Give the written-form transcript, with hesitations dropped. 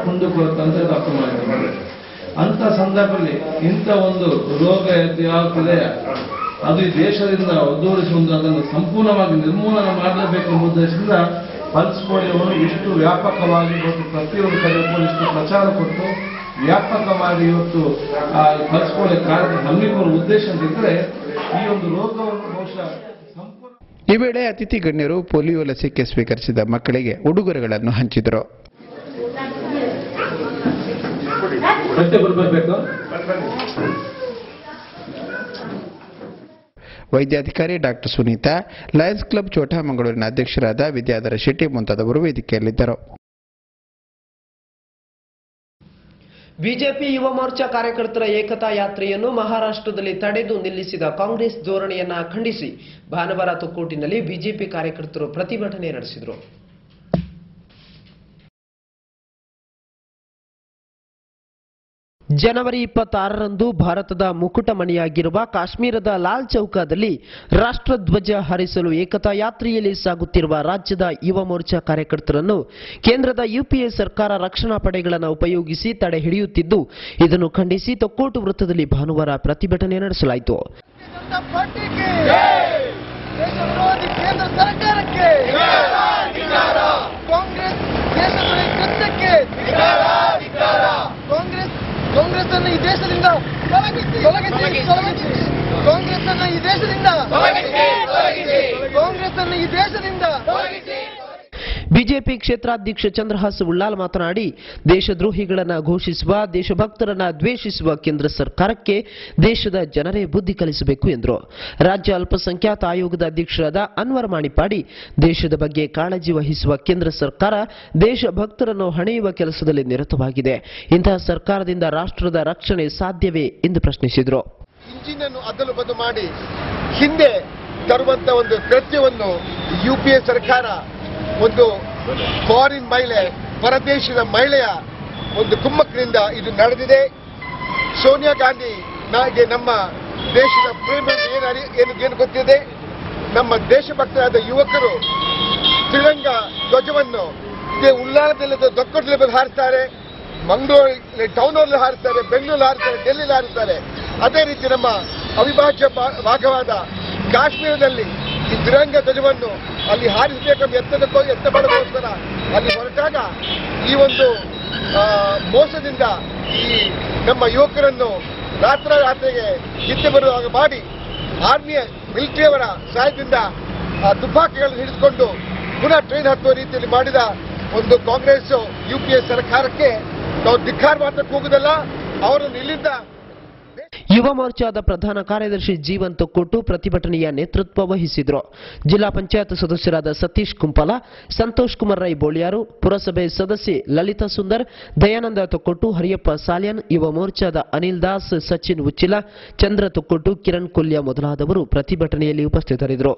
ಕುಂದುಕೊರತೆ ಅರ್ಥ ಮಾಡಿದ್ದಾರೆ. ಅಂತ ಸಂದರ್ಭದಲ್ಲಿ ಇಂಥ ಒಂದು ರೋಗ ಯಾವ್ದಿದೆ ಅದು ಈ ದೇಶದಿಂದ ಒದ್ದೂಡಿಸುವುದು, ಅದನ್ನು ಸಂಪೂರ್ಣವಾಗಿ ನಿರ್ಮೂಲನ ಮಾಡಲೇಬೇಕೆಂಬ ಉದ್ದೇಶದಿಂದ ಪಲ್ಸ್ ಪೋಲಿಯೋವನ್ನು ಇಷ್ಟು ವ್ಯಾಪಕವಾಗಿ ಇವತ್ತು ಪ್ರತಿಯೊಂದು ಕಡೆ ಇಷ್ಟು ಪ್ರಚಾರ ಕೊಟ್ಟು ವ್ಯಾಪಕವಾಗಿ ಇವತ್ತು ಪಲ್ಸ್ ಪೋಲಿಯೋ ಕಾರ್ಯಕ್ರಮ ಹಮ್ಮಿಕೊಳ್ಳುವ ಉದ್ದೇಶ ಅಂತಿದ್ರೆ ಈ ಒಂದು ರೋಗವನ್ನು ಬಹುಶಃ ಸಂಪೂರ್ಣ. ಈ ವೇಳೆ ಅತಿಥಿ ಗಣ್ಯರು ಪೋಲಿಯೋ ಲಸಿಕೆ ಸ್ವೀಕರಿಸಿದ ಮಕ್ಕಳಿಗೆ ಉಡುಗೊರೆಗಳನ್ನು ಹಂಚಿದರು. ವೈದ್ಯಾಧಿಕಾರಿ ಡಾಕ್ಟರ್ ಸುನೀತಾ, ಲಯನ್ಸ್ ಕ್ಲಬ್ ಚೋಟಾ ಮಂಗಳೂರಿನ ಅಧ್ಯಕ್ಷರಾದ ವಿದ್ಯಾಧರ ಶೆಟ್ಟಿ ಮುಂತಾದವರು ವೇದಿಕೆಯಲ್ಲಿದ್ದರು. ಬಿಜೆಪಿ ಯುವ ಮೋರ್ಚಾ ಕಾರ್ಯಕರ್ತರ ಏಕತಾ ಯಾತ್ರೆಯನ್ನು ಮಹಾರಾಷ್ಟ್ರದಲ್ಲಿ ತಡೆದು ನಿಲ್ಲಿಸಿದ ಕಾಂಗ್ರೆಸ್ ಧೋರಣೆಯನ್ನ ಖಂಡಿಸಿ ಭಾನುವಾರ ತೊಕ್ಕೋಟಿನಲ್ಲಿ ಬಿಜೆಪಿ ಕಾರ್ಯಕರ್ತರು ಪ್ರತಿಭಟನೆ ನಡೆಸಿದರು. ಜನವರಿ 26ರಂದು ಭಾರತದ ಮುಕುಟಮಣಿಯಾಗಿರುವ ಕಾಶ್ಮೀರದ ಲಾಲ್ ಚೌಕದಲ್ಲಿ ರಾಷ್ಟ್ರಧ್ವಜ ಹಾರಿಸಲು ಏಕತಾ ಯಾತ್ರೆಯಲ್ಲಿ ಸಾಗುತ್ತಿರುವ ರಾಜ್ಯದ ಯುವ ಮೋರ್ಚಾ ಕಾರ್ಯಕರ್ತರನ್ನು ಕೇಂದ್ರದ ಯುಪಿಎ ಸರ್ಕಾರ ರಕ್ಷಣಾ ಪಡೆಗಳನ್ನು ಉಪಯೋಗಿಸಿ ತಡೆ ಹಿಡಿಯುತ್ತಿದ್ದು, ಇದನ್ನು ಖಂಡಿಸಿ ತೊಕ್ಕೋಟು ವೃತ್ತದಲ್ಲಿ ಭಾನುವಾರ ಪ್ರತಿಭಟನೆ ನಡೆಸಲಾಯಿತು. ಕಾಂಗ್ರೆಸ್ ಅನ್ನು ಈ ದೇಶದಿಂದ ಬಿಜೆಪಿ ಕ್ಷೇತ್ರಾಧ್ಯಕ್ಷ ಚಂದ್ರಹಾಸ್ ಉಳ್ಳಾಲ್ ಮಾತನಾಡಿ, ದೇಶದ್ರೋಹಿಗಳನ್ನು ಘೋಷಿಸುವ, ದೇಶಭಕ್ತರನ್ನ ದ್ವೇಷಿಸುವ ಕೇಂದ್ರ ಸರ್ಕಾರಕ್ಕೆ ದೇಶದ ಜನರೇ ಬುದ್ಧಿ ಕಲಿಸಬೇಕು ಎಂದರು. ರಾಜ್ಯ ಅಲ್ಪಸಂಖ್ಯಾತ ಆಯೋಗದ ಅಧ್ಯಕ್ಷರಾದ ಅನ್ವರ್ ಮಾಣಿಪಾಡಿ, ದೇಶದ ಬಗ್ಗೆ ಕಾಳಜಿ ವಹಿಸುವ ಕೇಂದ್ರ ಸರ್ಕಾರ ದೇಶಭಕ್ತರನ್ನು ಹಣೆಯುವ ಕೆಲಸದಲ್ಲಿ ನಿರತವಾಗಿದೆ. ಇಂತಹ ಸರ್ಕಾರದಿಂದ ರಾಷ್ಟ್ರದ ರಕ್ಷಣೆ ಸಾಧ್ಯವೇ ಎಂದು ಪ್ರಶ್ನಿಸಿದರು. ಇಂಜಿನ್ ಅನ್ನು ಅದಲು ಬದಲು ಮಾಡಿ ಹಿಂದೆ ತರುವಂತ ಒಂದು ಕೃತ್ಯವನ್ನು ಯುಪಿಎ ಸರ್ಕಾರ ಒಂದು ಫಾರಿನ್ ಮಹಿಳೆ, ಪರದೇಶದ ಮಹಿಳೆಯ ಒಂದು ಕುಮ್ಮಕ್ಕಿನಿಂದ ಇದು ನಡೆದಿದೆ. ಸೋನಿಯಾ ಗಾಂಧಿ ನಾಗೆ ನಮ್ಮ ದೇಶದ ಪ್ರೇಮ ಏನು ಗೊತ್ತಿದೆ. ನಮ್ಮ ದೇಶಭಕ್ತರಾದ ಯುವಕರು ತ್ರಿರಂಗ ಧ್ವಜವನ್ನು ಇದೇ ಉಳ್ಳಾಲದಲ್ಲಿ ದೊಕ್ಕೋಟದಲ್ಲಿ ಹಾರಿಸ್ತಾರೆ, ಮಂಗಳೂರು ಟೌನ್ ಅಲ್ಲಿ ಹಾರಿಸ್ತಾರೆ, ಬೆಂಗಳೂರಲ್ಲಿ ಹಾರಿಸ್ತಾರೆ, ಡೆಲ್ಲಿಲಿ ಹಾರಿಸ್ತಾರೆ. ಅದೇ ರೀತಿ ನಮ್ಮ ಅವಿಭಾಜ್ಯ ಭಾಗವಾದ ಕಾಶ್ಮೀರದಲ್ಲಿ ಈ ತ್ರಿರಂಗ ಧ್ವಜವನ್ನು ಅಲ್ಲಿ ಹಾರಿಸಬೇಕೆಂಬ ಎತ್ತ ಮಾಡೋದಕ್ಕೋಸ್ಕರ ಅಲ್ಲಿ ಹೊರಟಾಗ ಈ ಒಂದು ಮೋಸದಿಂದ ಈ ನಮ್ಮ ಯುವಕರನ್ನು ರಾತ್ರಿಗೆ ಹಿಂದೆ ಬರುವಾಗ ಮಾಡಿ ಆರ್ಮಿಯ ಮಿಲಿಟರಿಯವರ ಸಹಾಯದಿಂದ ತುಪಾಕಿಗಳನ್ನು ಹಿಡಿದುಕೊಂಡು ಪುನಃ ಟ್ರೈನ್ ಹತ್ತುವ ರೀತಿಯಲ್ಲಿ ಮಾಡಿದ ಒಂದು ಕಾಂಗ್ರೆಸ್ ಯುಪಿಎ ಸರ್ಕಾರಕ್ಕೆ ನಾವು ಧಿಕ್ಕಾರ ಮಾತ್ರ ಕೂಗುದಲ್ಲ, ಅವರನ್ನು ಇಲ್ಲಿಂದ. ಯುವ ಮೋರ್ಚಾದ ಪ್ರಧಾನ ಕಾರ್ಯದರ್ಶಿ ಜೀವನ್ ತೊಕ್ಕೋಟು ಪ್ರತಿಭಟನೆಯ ನೇತೃತ್ವ ವಹಿಸಿದರು. ಜಿಲ್ಲಾ ಪಂಚಾಯತ್ ಸದಸ್ಯರಾದ ಸತೀಶ್ ಕುಂಪಲ, ಸಂತೋಷ್ ಕುಮಾರ್ ರೈ ಬೋಳಿಯಾರು, ಪುರಸಭೆ ಸದಸ್ಯೆ ಲಲಿತಾ ಸುಂದರ್, ದಯಾನಂದ ತೊಕ್ಕೋಟು, ಹರಿಯಪ್ಪ ಸಾಲ್ಯನ್, ಯುವ ಮೋರ್ಚಾದ ಅನಿಲ್ ದಾಸ್, ಸಚಿನ್ ಉಚ್ಚಿಲ, ಚಂದ್ರ ತೊಕ್ಕೋಟು, ಕಿರಣ್ ಕೊಲ್ಯ ಮೊದಲಾದವರು ಪ್ರತಿಭಟನೆಯಲ್ಲಿ ಉಪಸ್ಥಿತರಿದ್ದರು.